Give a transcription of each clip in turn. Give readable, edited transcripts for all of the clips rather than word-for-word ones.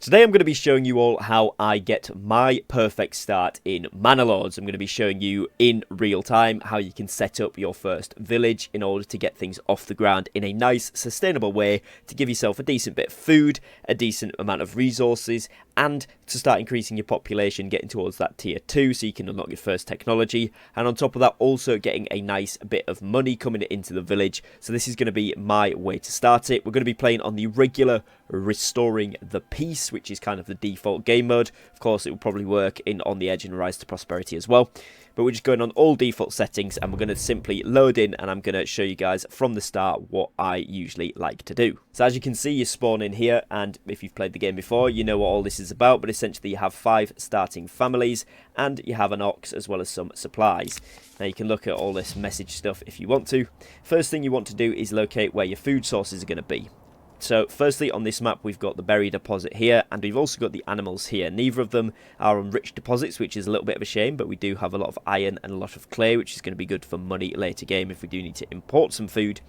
Today I'm going to be showing you all how I get my perfect start in Manor Lords. I'm going to be showing you in real time how you can set up your first village in order to get things off the ground in a nice, sustainable way to give yourself a decent bit of food, a decent amount of resources, and to start increasing your population, getting towards that tier 2 so you can unlock your first technology. And on top of that, also getting a nice bit of money coming into the village. So this is going to be my way to start it. We're going to be playing on the regular Restoring the Peace, which is kind of the default game mode. Of course, it will probably work in On the Edge and Rise to Prosperity as well. But we're just going on all default settings and we're going to simply load in, and I'm going to show you guys from the start what I usually like to do. So as you can see, you spawn in here, and if you've played the game before, you know what all this is about. But essentially you have 5 starting families and you have an ox as well as some supplies. Now you can look at all this message stuff if you want to. First thing you want to do is locate where your food sources are going to be. So firstly, on this map we've got the berry deposit here, and we've also got the animals here. Neither of them are on rich deposits, which is a little bit of a shame, but we do have a lot of iron and a lot of clay, which is going to be good for money later game if we do need to import some food.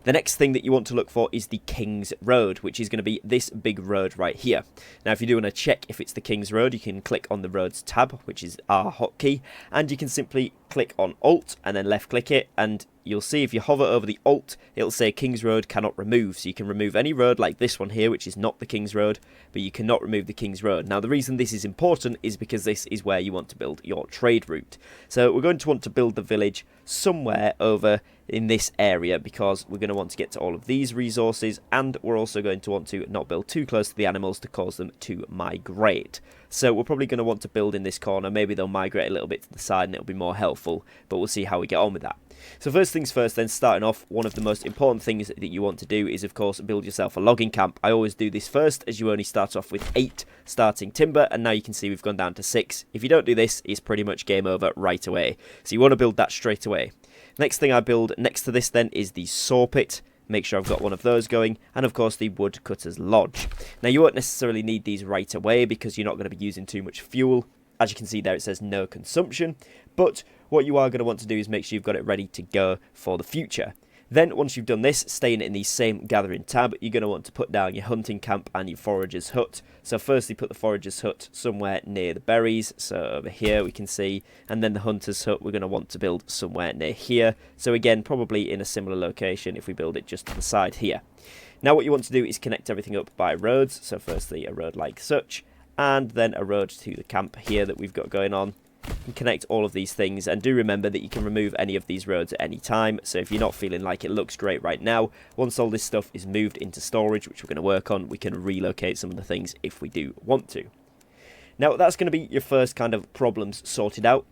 The next thing that you want to look for is the King's Road, which is going to be this big road right here. Now if you do want to check if it's the King's Road, you can click on the roads tab, which is our hotkey, and you can simply click on Alt and then left click it, and you'll see if you hover over the Alt, it'll say King's Road cannot remove. So you can remove any road like this one here, which is not the King's Road, but you cannot remove the King's Road. Now the reason this is important is because this is where you want to build your trade route. So we're going to want to build the village somewhere over in this area, because we're going to want to get to all of these resources, and we're also going to want to not build too close to the animals to cause them to migrate. So we're probably going to want to build in this corner. Maybe they'll migrate a little bit to the side and it'll be more helpful, but we'll see how we get on with that. So first things first then, starting off, one of the most important things that you want to do is of course build yourself a logging camp. I always do this first, as you only start off with 8 starting timber, and now you can see we've gone down to 6. If you don't do this, it's pretty much game over right away. So you want to build that straight away. Next thing I build next to this then is the saw pit. Make sure I've got one of those going, and of course the woodcutter's lodge. Now you won't necessarily need these right away because you're not going to be using too much fuel. As you can see there, it says no consumption, but what you are going to want to do is make sure you've got it ready to go for the future. Then once you've done this, staying in the same gathering tab, you're going to want to put down your hunting camp and your forager's hut. So firstly put the forager's hut somewhere near the berries, so over here we can see, and then the hunter's hut we're going to want to build somewhere near here. So again, probably in a similar location if we build it just to the side here. Now what you want to do is connect everything up by roads. So firstly a road like such, and then a road to the camp here that we've got going on. And connect all of these things, and do remember that you can remove any of these roads at any time. So if you're not feeling like it looks great right now, once all this stuff is moved into storage, which we're going to work on, we can relocate some of the things if we do want to. Now that's going to be your first kind of problems sorted out.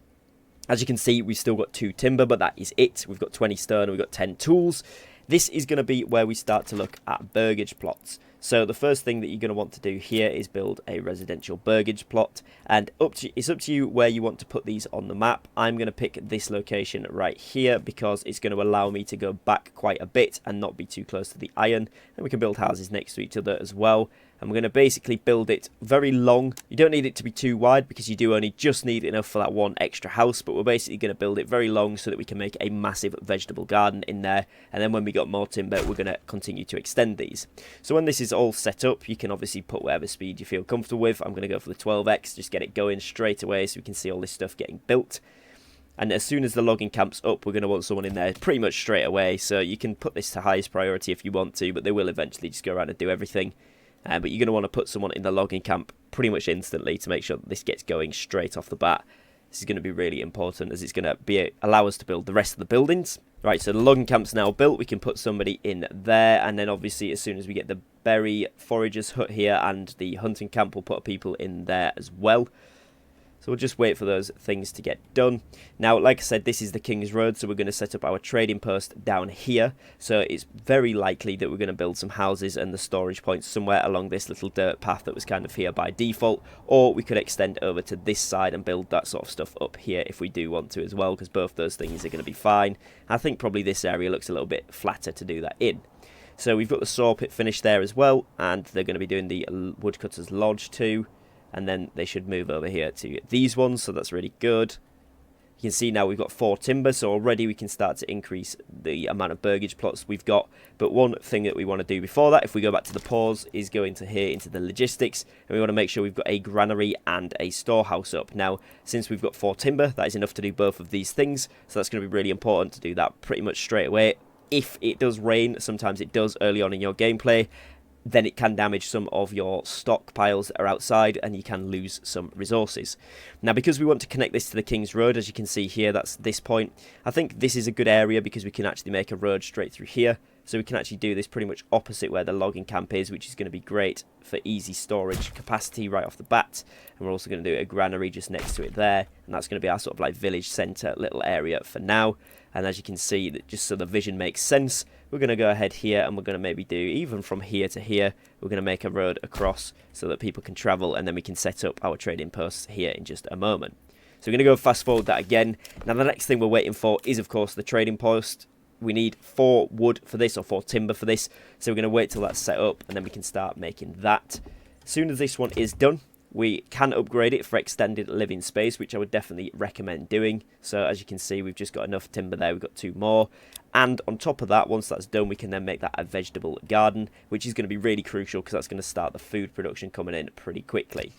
As you can see, we've still got 2 timber, but that is it. We've got 20 stone and we've got 10 tools. This is going to be where we start to look at burgage plots. So the first thing that you're going to want to do here is build a residential burgage plot, and it's up to you where you want to put these on the map. I'm going to pick this location right here because it's going to allow me to go back quite a bit and not be too close to the iron, and we can build houses next to each other as well. And we're going to basically build it very long. You don't need it to be too wide because you do only just need enough for that one extra house, but we're basically going to build it very long so that we can make a massive vegetable garden in there, and then when we got more timber we're going to continue to extend these. So when this is all set up, you can obviously put whatever speed you feel comfortable with. I'm going to go for the 12x, just get it going straight away so we can see all this stuff getting built. And as soon as the logging camp's up, we're going to want someone in there pretty much straight away. So you can put this to highest priority if you want to, but they will eventually just go around and do everything. But you're going to want to put someone in the logging camp pretty much instantly to make sure that this gets going straight off the bat. This is going to be really important as it's going to allow us to build the rest of the buildings. Right, so the logging camp's now built. We can put somebody in there, and then obviously as soon as we get the berry forager's hut here and the hunting camp, we'll put people in there as well. So we'll just wait for those things to get done. Now, like I said, this is the King's Road, so we're going to set up our trading post down here. So it's very likely that we're going to build some houses and the storage points somewhere along this little dirt path that was kind of here by default. Or we could extend over to this side and build that sort of stuff up here if we do want to as well, because both those things are going to be fine. I think probably this area looks a little bit flatter to do that in. So we've got the saw pit finished there as well, and they're going to be doing the woodcutter's lodge too. And then they should move over here to these ones, so that's really good. can see now we've got 4 timber, so already we can start to increase the amount of burgage plots we've got. But one thing that we want to do before that, if we go back to the pause, is go into here, into the logistics, and we want to make sure we've got a granary and a storehouse up. Now, since we've got 4 timber, that is enough to do both of these things, so that's going to be really important to do that pretty much straight away. If it does rain, sometimes it does early on in your gameplay, then it can damage some of your stockpiles that are outside and you can lose some resources. Now, because we want to connect this to the King's Road, as you can see here, that's this point. I think this is a good area because we can actually make a road straight through here. So we can actually do this pretty much opposite where the logging camp is, which is going to be great for easy storage capacity right off the bat. And we're also going to do a granary just next to it there. And that's going to be our sort of like village centre little area for now. And as you can see, that just so the vision makes sense, we're going to go ahead here and we're going to maybe do, even from here to here, we're going to make a road across so that people can travel, and then we can set up our trading posts here in just a moment. So we're going to go fast forward that again. Now the next thing we're waiting for is of course the trading post. We need 4 wood for this, or 4 timber for this, so we're going to wait till that's set up and then we can start making that. As soon as this one is done, we can upgrade it for extended living space, which I would definitely recommend doing. So as you can see, we've just got enough timber there, we've got 2 more. And on top of that, once that's done, we can then make that a vegetable garden, which is going to be really crucial because that's going to start the food production coming in pretty quickly.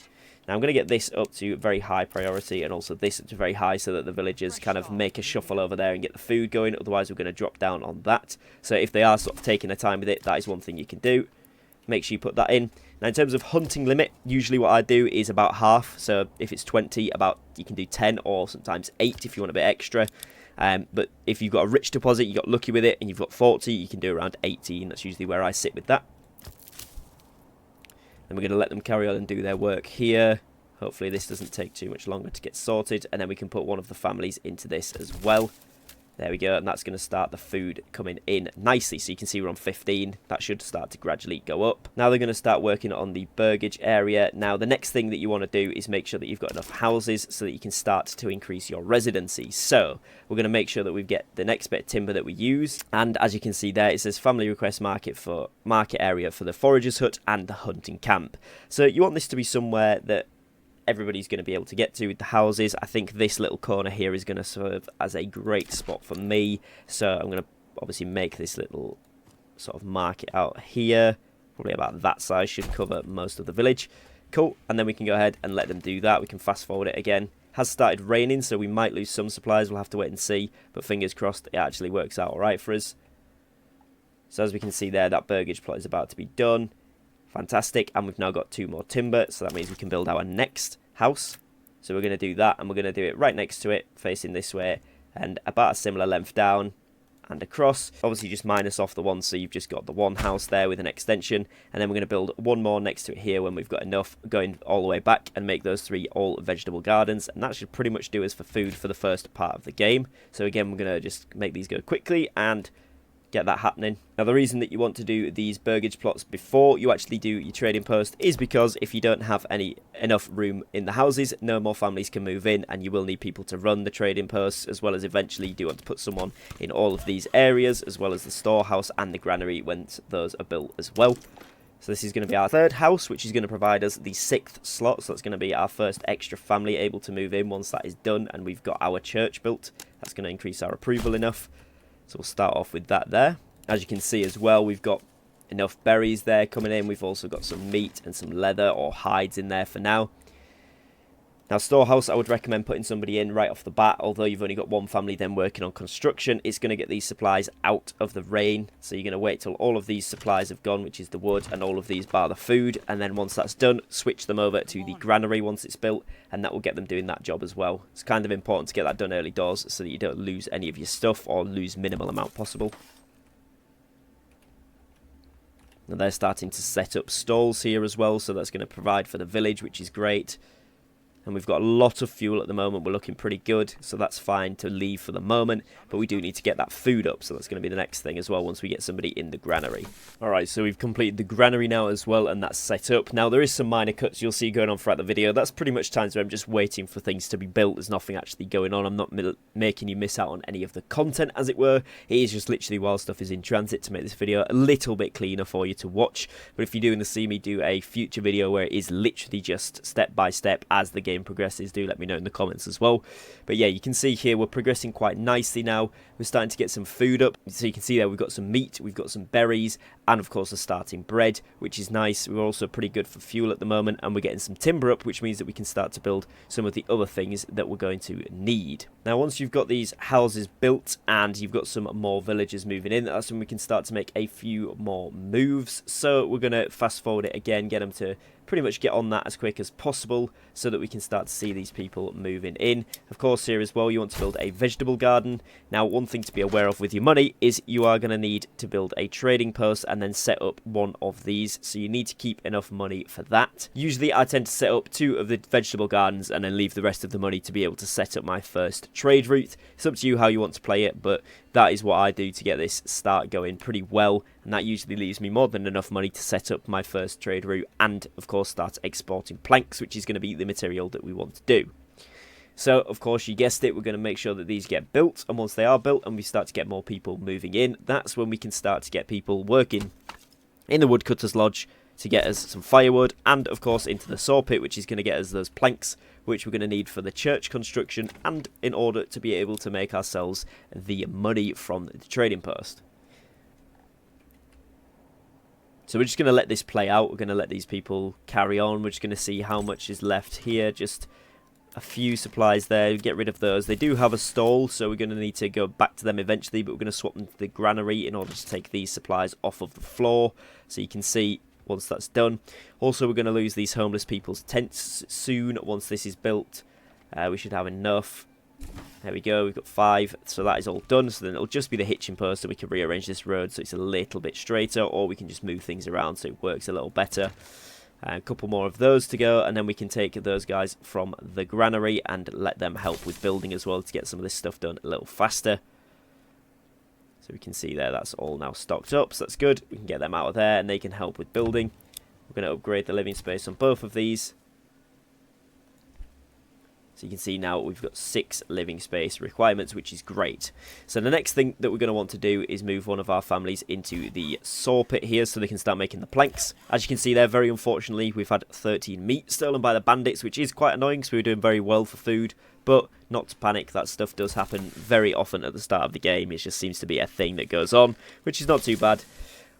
Now I'm going to get this up to very high priority, and also this up to very high, so that the villagers kind of make a shuffle over there and get the food going. Otherwise we're going to drop down on that. So if they are sort of taking their time with it, that is one thing you can do. Make sure you put that in. Now in terms of hunting limit, usually what I do is about half. So if it's 20, you can do 10 or sometimes 8 if you want a bit extra. But if you've got a rich deposit, you got lucky with it, and you've got 40, you can do around 18. That's usually where I sit with that. And we're going to let them carry on and do their work here. Hopefully this doesn't take too much longer to get sorted. And then we can put one of the families into this as well. There we go. And that's going to start the food coming in nicely. So you can see we're on 15. That should start to gradually go up. Now they're going to start working on the burgage area. Now the next thing that you want to do is make sure that you've got enough houses so that you can start to increase your residency. So we're going to make sure that we get the next bit of timber that we use. And as you can see there, it says family request market area for the forager's hut and the hunting camp. So you want this to be somewhere that everybody's going to be able to get to with the houses. I think this little corner here is going to serve as a great spot for me. So I'm going to obviously make this little sort of market out here. Probably about that size, should cover most of the village. Cool, and then we can go ahead and let them do that. We can fast forward it again. Has started raining, so we might lose some supplies. We'll have to wait and see, but fingers crossed it actually works out alright for us. So as we can see there, that burgage plot is about to be done. Fantastic, and we've now got 2 more timber, so that means we can build our next house. So we're going to do that, and we're going to do it right next to it, facing this way, and about a similar length down and across. Obviously just minus off the one, so you've just got the one house there with an extension, and then we're going to build one more next to it here when we've got enough, going all the way back and make those 3 all vegetable gardens, and that should pretty much do us for food for the first part of the game. So again, we're going to just make these go quickly and get that happening. Now the reason that you want to do these burgage plots before you actually do your trading post is because if you don't have enough room in the houses, no more families can move in, and you will need people to run the trading posts, as well as eventually you do want to put someone in all of these areas, as well as the storehouse and the granary when those are built as well. So this is going to be our 3rd house, which is going to provide us the 6th slot. So that's going to be our first extra family able to move in once that is done and we've got our church built. That's going to increase our approval enough. So we'll start off with that there. As you can see as well, we've got enough berries there coming in. We've also got some meat and some leather or hides in there for now. Now storehouse, I would recommend putting somebody in right off the bat. Although you've only got one family then working on construction, it's going to get these supplies out of the rain. So you're going to wait till all of these supplies have gone, which is the wood, and all of these bar the food. And then once that's done, switch them over to the granary once it's built, and that will get them doing that job as well. It's kind of important to get that done early doors so that you don't lose any of your stuff or lose minimal amount possible. Now they're starting to set up stalls here as well, so that's going to provide for the village, which is great. And we've got a lot of fuel at the moment. We're looking pretty good, so that's fine to leave for the moment. But we do need to get that food up, so that's going to be the next thing as well once we get somebody in the granary. Alright, so we've completed the granary now as well, and that's set up. Now, there is some minor cuts you'll see going on throughout the video. That's pretty much times where I'm just waiting for things to be built. There's nothing actually going on. I'm not making you miss out on any of the content, as it were. It is just literally while stuff is in transit to make this video a little bit cleaner for you to watch. But if you do want to see me do a future video where it is literally just step by step as the game game progresses, do let me know in the comments as well. But yeah, you can see here we're progressing quite nicely now. We're starting to get some food up. So you can see there we've got some meat, we've got some berries, and of course a starting bread, which is nice. We're also pretty good for fuel at the moment, and we're getting some timber up, which means that we can start to build some of the other things that we're going to need. Now, once you've got these houses built and you've got some more villagers moving in, that's when we can start to make a few more moves. So we're going to fast forward it again, get them to pretty much get on that as quick as possible so that we can start to see these people moving in. Of course, here as well, you want to build a vegetable garden. Now, one thing to be aware of with your money is you are going to need to build a trading post and then set up one of these. So you need to keep enough money for that. Usually, I tend to set up 2 of the vegetable gardens and then leave the rest of the money to be able to set up my first trade route. It's up to you how you want to play it, but that is what I do to get this start going pretty well, and that usually leaves me more than enough money to set up my first trade route and of course start exporting planks, which is going to be the material that we want to do. So of course, you guessed it, we're going to make sure that these get built, and once they are built and we start to get more people moving in, that's when we can start to get people working in the woodcutter's lodge to get us some firewood, and of course into the saw pit, which is going to get us those planks which we're going to need for the church construction and in order to be able to make ourselves the money from the trading post. So we're just going to let this play out. We're going to let these people carry on. We're just going to see how much is left here. Just a few supplies there. Get rid of those. They do have a stall, so we're going to need to go back to them eventually, but we're going to swap them to the granary in order to take these supplies off of the floor. So you can see once that's done. Also, we're going to lose these homeless people's tents soon. Once this is built, we should have enough. There we go, we've got 5, so that is all done. So then it'll just be the hitching post, and we can rearrange this road so it's a little bit straighter, or we can just move things around so it works a little better. A couple more of those to go, and then we can take those guys from the granary and let them help with building as well to get some of this stuff done a little faster. So we can see there that's all now stocked up, so that's good. We can get them out of there and they can help with building. We're going to upgrade the living space on both of these. So you can see now we've got 6 living space requirements, which is great. So the next thing that we're going to want to do is move one of our families into the saw pit here so they can start making the planks. As you can see there, very unfortunately, we've had 13 meat stolen by the bandits, which is quite annoying because we were doing very well for food. But not to panic, that stuff does happen very often at the start of the game. It just seems to be a thing that goes on, which is not too bad.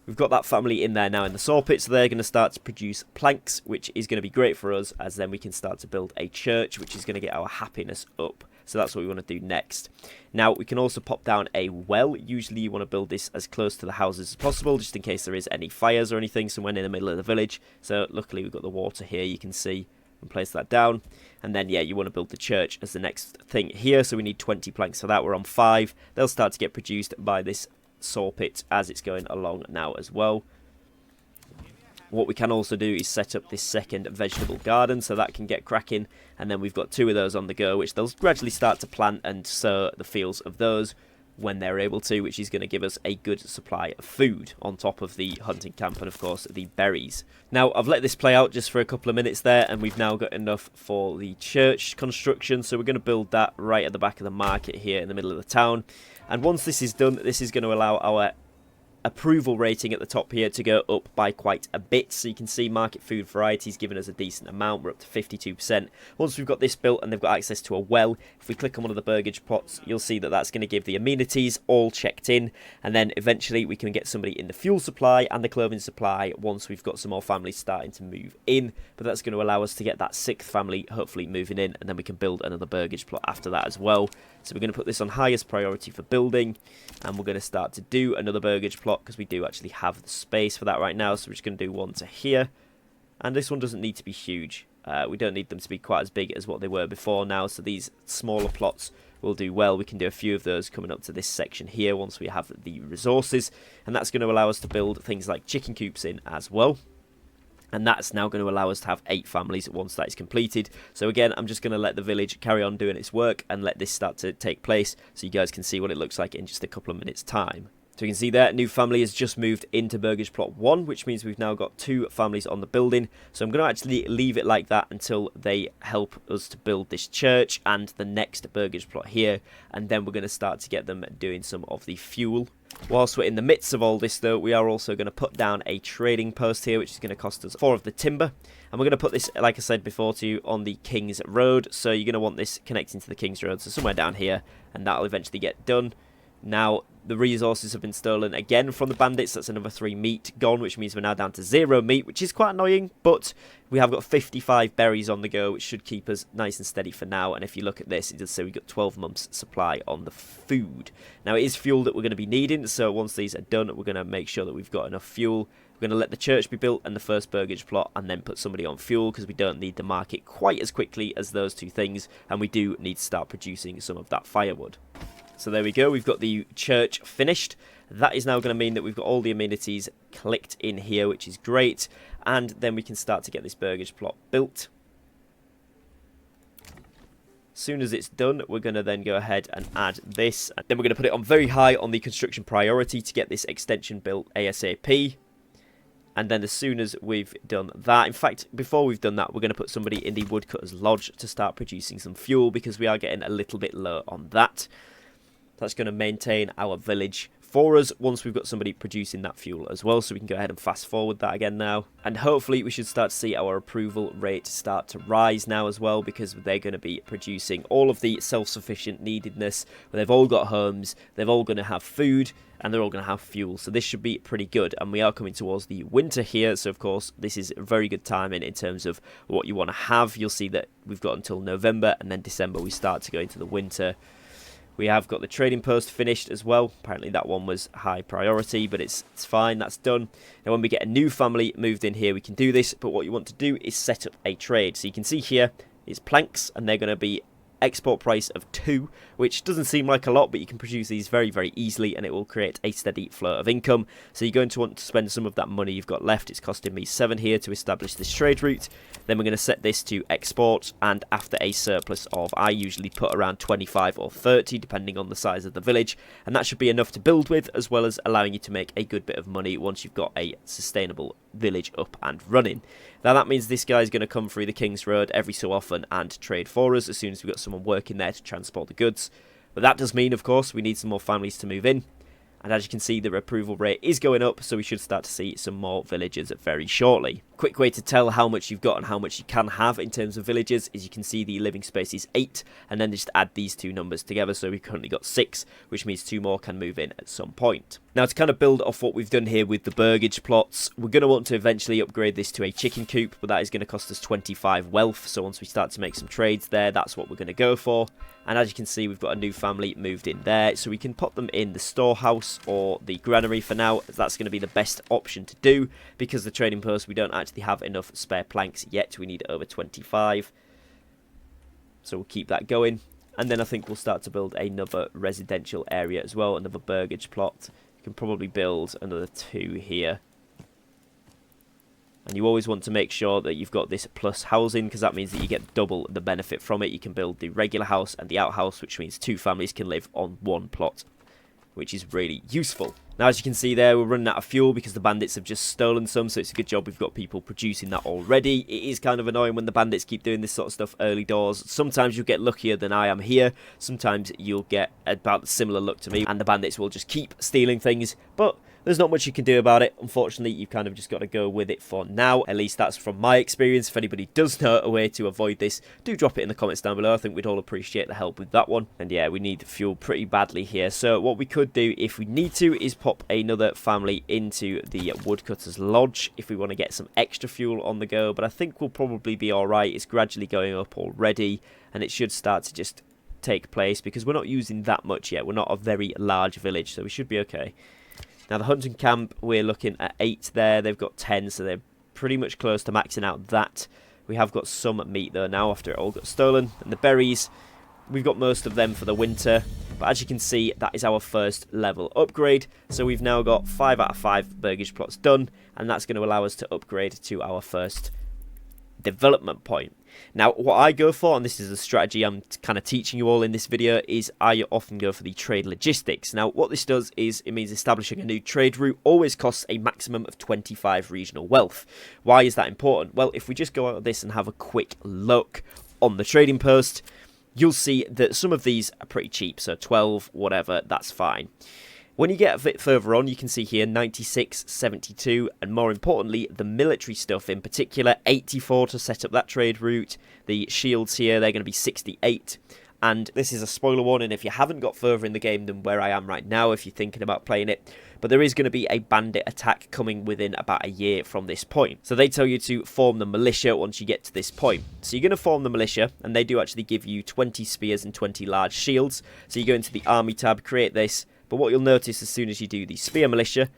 We've got that family in there now in the saw pit, so they're going to start to produce planks, which is going to be great for us, as then we can start to build a church, which is going to get our happiness up. So that's what we want to do next. Now, we can also pop down a well. Usually you want to build this as close to the houses as possible, just in case there is any fires or anything somewhere in the middle of the village. So luckily we've got the water here, you can see, and place that down. And then, yeah, you want to build the church as the next thing here. So we need 20 planks for that. We're on 5. They'll start to get produced by this saw pit as it's going along now as well. What we can also do is set up this second vegetable garden so that can get cracking, and then we've got 2 of those on the go, which they'll gradually start to plant and sow the fields of those when they're able to, which is going to give us a good supply of food on top of the hunting camp and of course the berries. Now, I've let this play out just for a couple of minutes there, and we've now got enough for the church construction, so we're going to build that right at the back of the market here in the middle of the town. And once this is done, this is going to allow our approval rating at the top here to go up by quite a bit. So you can see market food varieties giving us a decent amount. We're up to 52%. Once we've got this built and they've got access to a well, if we click on one of the burgage plots, you'll see that that's going to give the amenities all checked in, and then eventually we can get somebody in the fuel supply and the clothing supply once we've got some more families starting to move in. But that's going to allow us to get that 6th family hopefully moving in, and then we can build another burgage plot after that as well. So we're going to put this on highest priority for building, and we're going to start to do another burgage plot because we do actually have the space for that right now. So we're just going to do one to here, and this one doesn't need to be huge. We don't need them to be quite as big as what they were before now, so these smaller plots will do well. We can do a few of those coming up to this section here once we have the resources, and that's going to allow us to build things like chicken coops in as well. And that's now going to allow us to have 8 families once that is completed. So again, I'm just going to let the village carry on doing its work and let this start to take place so you guys can see what it looks like in just a couple of minutes' time. So you can see there, new family has just moved into Burgage Plot 1, which means we've now got 2 families on the building. So I'm going to actually leave it like that until they help us to build this church and the next Burgage Plot here. And then we're going to start to get them doing some of the fuel. Whilst we're in the midst of all this, though, we are also going to put down a trading post here, which is going to cost us 4 of the timber. And we're going to put this, like I said before to you, on the King's Road. So you're going to want this connecting to the King's Road, so somewhere down here, and that'll eventually get done. Now, the resources have been stolen again from the bandits. That's another 3 meat gone, which means we're now down to 0 meat, which is quite annoying. But we have got 55 berries on the go, which should keep us nice and steady for now. And if you look at this, it does say we've got 12 months supply on the food. Now, it is fuel that we're going to be needing. So once these are done, we're going to make sure that we've got enough fuel. We're going to let the church be built and the first Burgage Plot, and then put somebody on fuel, because we don't need the market quite as quickly as those 2 things. And we do need to start producing some of that firewood. So there we go, we've got the church finished. That is now going to mean that we've got all the amenities clicked in here, which is great. And then we can start to get this Burgage Plot built. As soon as it's done, we're going to then go ahead and add this. And then we're going to put it on very high on the construction priority to get this extension built ASAP. And then as soon as we've done that, in fact, before we've done that, we're going to put somebody in the Woodcutter's Lodge to start producing some fuel, because we are getting a little bit low on that. That's going to maintain our village for us once we've got somebody producing that fuel as well. So we can go ahead and fast forward that again now. And hopefully we should start to see our approval rate start to rise now as well, because they're going to be producing all of the self-sufficient neededness. They've all got homes, they're all going to have food, and they're all going to have fuel. So this should be pretty good. And we are coming towards the winter here. So of course, this is a very good timing in terms of what you want to have. You'll see that we've got until November, and then December we start to go into the winter. We have got the trading post finished as well. Apparently that one was high priority, but it's fine. That's done. Now when we get a new family moved in here, we can do this. But what you want to do is set up a trade. So you can see here is planks, and they're going to be export price of 2, which doesn't seem like a lot, but you can produce these very, very easily, and it will create a steady flow of income. So you're going to want to spend some of that money you've got left. It's costing me 7 here to establish this trade route. Then we're going to set this to export, and after a surplus of, I usually put around 25 or 30, depending on the size of the village, and that should be enough to build with, as well as allowing you to make a good bit of money once you've got a sustainable village up and running. Now that means this guy's going to come through the King's Road every so often and trade for us as soon as we've got someone working there to transport the goods. But that does mean, of course, we need some more families to move in. And as you can see, the approval rate is going up, so we should start to see some more villagers very shortly. Quick way to tell how much you've got and how much you can have in terms of villagers is you can see the living space is 8, and then just add these 2 numbers together. So we've currently got 6, which means 2 more can move in at some point. Now to kind of build off what we've done here with the Burgage plots, we're going to want to eventually upgrade this to a chicken coop, but that is going to cost us 25 wealth. So once we start to make some trades there, that's what we're going to go for. And as you can see, we've got a new family moved in there, so we can put them in the storehouse or the granary for now. That's going to be the best option to do, because the trading post, we don't actually have enough spare planks yet. We need over 25. So we'll keep that going. And then I think we'll start to build another residential area as well, another Burgage plot. You can probably build another 2 here. And you always want to make sure that you've got this plus housing, because that means that you get double the benefit from it. You can build the regular house and the outhouse, which means 2 families can live on 1 plot, which is really useful. Now, as you can see there, we're running out of fuel because the bandits have just stolen some, so it's a good job we've got people producing that already. It is kind of annoying when the bandits keep doing this sort of stuff early doors. Sometimes you'll get luckier than I am here. Sometimes you'll get about similar luck to me, and the bandits will just keep stealing things, but there's not much you can do about it. Unfortunately, you've kind of just got to go with it for now. At least that's from my experience. If anybody does know a way to avoid this, do drop it in the comments down below. I think we'd all appreciate the help with that one. And yeah, we need fuel pretty badly here. So what we could do, if we need to, is pop another family into the Woodcutter's Lodge if we want to get some extra fuel on the go. But I think we'll probably be alright. It's gradually going up already, and it should start to just take place because we're not using that much yet. We're not a very large village, so we should be okay. Now, the hunting camp, we're looking at 8 there. They've got 10, so they're pretty much close to maxing out that. We have got some meat, though, now after it all got stolen. And the berries, we've got most of them for the winter. But as you can see, that is our first level upgrade. So we've now got 5 out of 5 Burgage plots done. And that's going to allow us to upgrade to our first development point. Now, what I go for, and this is a strategy I'm kind of teaching you all in this video, is I often go for the trade logistics. Now, what this does is it means establishing a new trade route always costs a maximum of 25 regional wealth. Why is that important? Well, if we just go out of this and have a quick look on the trading post, you'll see that some of these are pretty cheap, so 12, whatever, that's fine. When you get a bit further on, you can see here 96, 72, and more importantly, the military stuff in particular, 84 to set up that trade route. The shields here, they're going to be 68. And this is a spoiler warning if you haven't got further in the game than where I am right now, if you're thinking about playing it. But there is going to be a bandit attack coming within about a year from this point. So they tell you to form the militia once you get to this point. So you're going to form the militia, and they do actually give you 20 spears and 20 large shields. So you go into the army tab, create this. But what you'll notice as soon as you do the spear militia,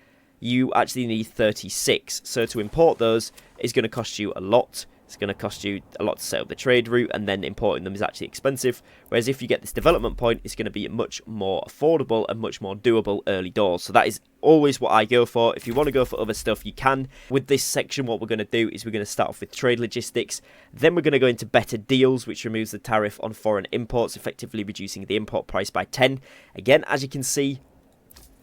you actually need 36. So to import those is going to cost you a lot. It's going to cost you a lot to set up the trade route, and then importing them is actually expensive. Whereas if you get this development point, it's going to be much more affordable and much more doable early doors. So that is always what I go for. If you want to go for other stuff, you can. With this section, what we're going to do is we're going to start off with trade logistics. Then we're going to go into better deals, which removes the tariff on foreign imports, effectively reducing the import price by 10. Again, as you can see,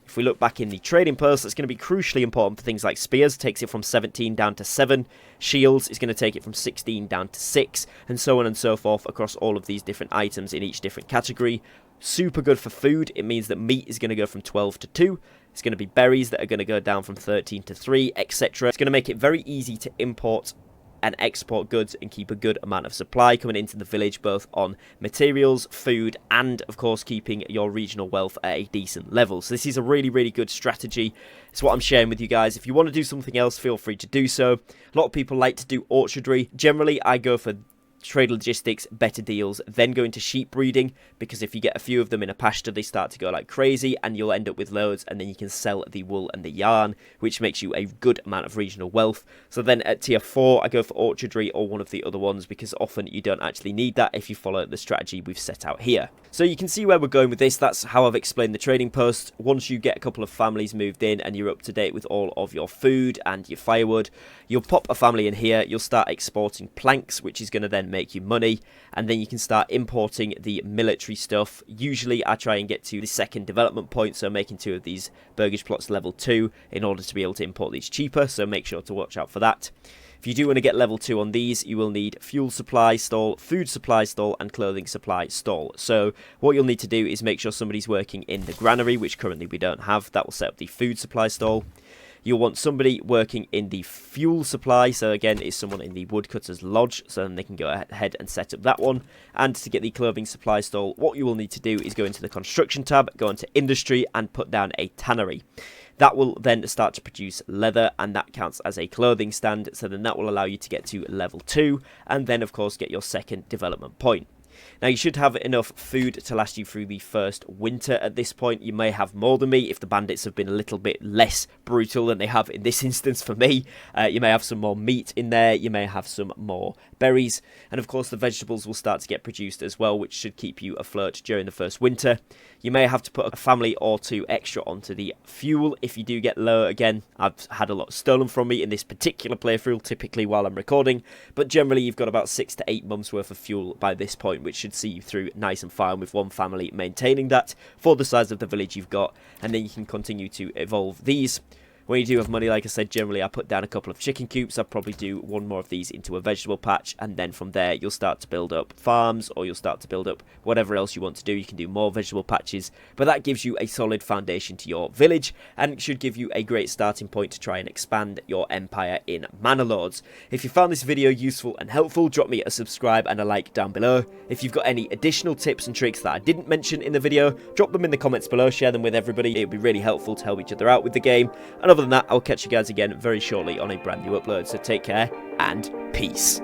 if we look back in the trading post, that's going to be crucially important for things like spears. Takes it from 17 down to 7. Shields is going to take it from 16 down to 6. And so on and so forth across all of these different items in each different category. Super good for food. It means that meat is going to go from 12 to 2. It's going to be berries that are going to go down from 13 to 3, etc. It's going to make it very easy to import and export goods and keep a good amount of supply coming into the village, both on materials, food, and of course keeping your regional wealth at a decent level. So this is a really, really good strategy. It's what I'm sharing with you guys. If you want to do something else, feel free to do so. A lot of people like to do orchardry. Generally, I go for trade logistics, better deals, then go into sheep breeding, because if you get a few of them in a pasture, they start to go like crazy and you'll end up with loads, and then you can sell the wool and the yarn, which makes you a good amount of regional wealth. So then at tier 4, I go for orchardry or one of the other ones, because often you don't actually need that if you follow the strategy we've set out here. So you can see where we're going with this. That's how I've explained the trading post. Once you get a couple of families moved in and you're up to date with all of your food and your firewood, you'll pop a family in here, you'll start exporting planks, which is going to then make you money, and then you can start importing the military stuff. Usually I try and get to the second development point, so making 2 of these burgage plots level 2 in order to be able to import these cheaper, so make sure to watch out for that. If you do want to get level 2 on these, you will need fuel supply stall, food supply stall, and clothing supply stall. So what you'll need to do is make sure somebody's working in the granary, which currently we don't have. That will set up the food supply stall. You'll want somebody working in the fuel supply, so again, it's someone in the woodcutter's lodge, so then they can go ahead and set up that one. And to get the clothing supply stall, what you will need to do is go into the construction tab, go into industry, and put down a tannery. That will then start to produce leather, and that counts as a clothing stand, so then that will allow you to get to level 2, and then of course get your second development point. Now you should have enough food to last you through the first winter at this point. You may have more than me if the bandits have been a little bit less brutal than they have in this instance for me. You may have some more meat in there, you may have some more berries, and of course the vegetables will start to get produced as well, which should keep you afloat during the first winter. You may have to put a family or 2 extra onto the fuel if you do get low. Again, I've had a lot stolen from me in this particular playthrough, typically while I'm recording, but generally you've got about 6 to 8 months worth of fuel by this point, which should see you through nice and fine with one family maintaining that for the size of the village you've got, and then you can continue to evolve these. When you do have money, like I said, generally I put down a couple of chicken coops. I'll probably do 1 more of these into a vegetable patch, and then from there you'll start to build up farms, or you'll start to build up whatever else you want to do. You can do more vegetable patches, but that gives you a solid foundation to your village, and it should give you a great starting point to try and expand your empire in Manor Lords. If you found this video useful and helpful, drop me a subscribe and a like down below. If you've got any additional tips and tricks that I didn't mention in the video, drop them in the comments below, share them with everybody. It would be really helpful to help each other out with the game. And other than that, I'll catch you guys again very shortly on a brand new upload. So take care and peace.